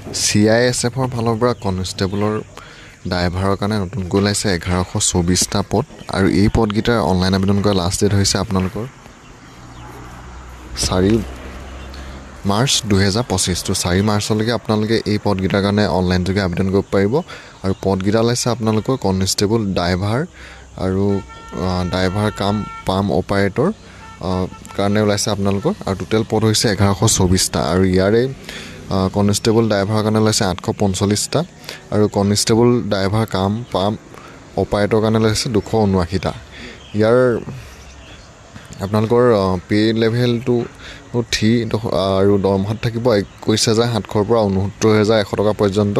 CISFৰ ফালৰ পৰা কনষ্টেবলৰ ড্ৰাইভাৰৰ কাৰণে নতুনকৈ ওলাইছে 1124টা পদ আৰু এই পদকেইটাৰ অনলাইন আবেদন কৰা লাষ্ট ডেট হৈছে আপোনালোকৰ 4 মাৰ্চ 2025 তো 4 মাৰ্চলৈকে আপোনালোকে এই পদকেইটাৰ কাৰণে অনলাইন যোগে আবেদন কৰিব পাৰিব আৰু পদকেইটা ওলাইছে আপোনালোকৰ কনষ্টেবল ড্ৰাইভাৰ আৰু ড্ৰাইভাৰ কাম পাম অপাৰেটৰ কাৰণে ওলাইছে আপোনালোকৰ আৰু টোটেল পদ হৈছে 1124টা আৰু ইয়াৰে কনষ্টেবল ড্ৰাইভাৰৰ কাৰণে ওলাইছে 845টা আৰু কনষ্টেবল ড্ৰাইভাৰ কাম পাম অপাৰেটৰ কাৰণে ওলাইছে 279টা ইয়াৰ আপোনালোকৰ পে লেভেলটো 3 আৰু দৰমহাত থাকিব 21,700 পৰা 69,100 টকা পৰ্যন্ত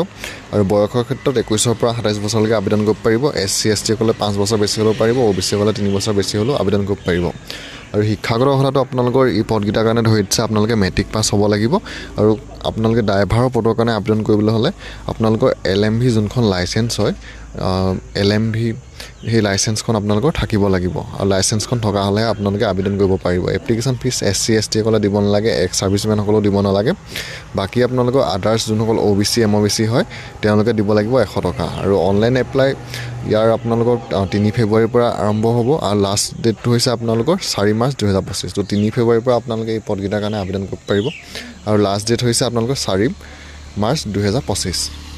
আৰু বয়সৰ ক্ষেত্ৰত 21 পৰা 27 বছৰলৈকে আবেদন কৰিব পাৰিব SC ST সকলে 5 বছৰ বেছি হ'লেও পাৰিব OBC সকলে 3 বছৰ বেছি হ'লেও আবেদন কৰিব পাৰিব আৰু শিক্ষাগত অৰ্হতাটো আপোনালোকৰ এই পদকেইটাৰ কাৰণে ধৰি দিছে আপোনালোকে মেট্ৰিক পাছ হ'ব লাগিব আৰু আপোনালোকে ড্ৰাইভাৰৰ পদৰ কাৰণে আবেদন কৰিবলৈ হ'লে আপোনালোকৰ LMV যোনখন লাইসেন্স হয় LMV সেই লাইসেন্সখন আপোনালোকৰ থাকিব লাগিব আৰু লাইসেন্সখন থকা হ'লে আপোনালোকে আবেদন কৰিব পাৰিব এপ্লিকেশ্যন ফিজ SC ST সকলে দিব নালাগে এক্স সাৰ্ভিসমেন সকলেও দিব নালাগে বাকি আপোনালোকৰ আদাৰ্স যোনসকল OBC MOBC হয় তেওঁলোকে দিব লাগিব 100 টকা আৰু অনলাইন এপ্লাই ইয়াৰ আপোনালোকৰ 3 ফেব্ৰুৱাৰীৰ পৰা আৰম্ভ হ'ব আৰু লাষ্ট ডেটটো হৈছে আপোনালোকৰ 4 মাৰ্চ 2025 তো 3 ফেব্ৰুৱাৰীৰ পৰা আপোনালোকে এই পদকেইটাৰ কাৰণে আবেদন কৰিব পাৰিব আৰু লাষ্ট ডেট হৈছে আপোনালোকৰ 4 মাৰ্চ 2025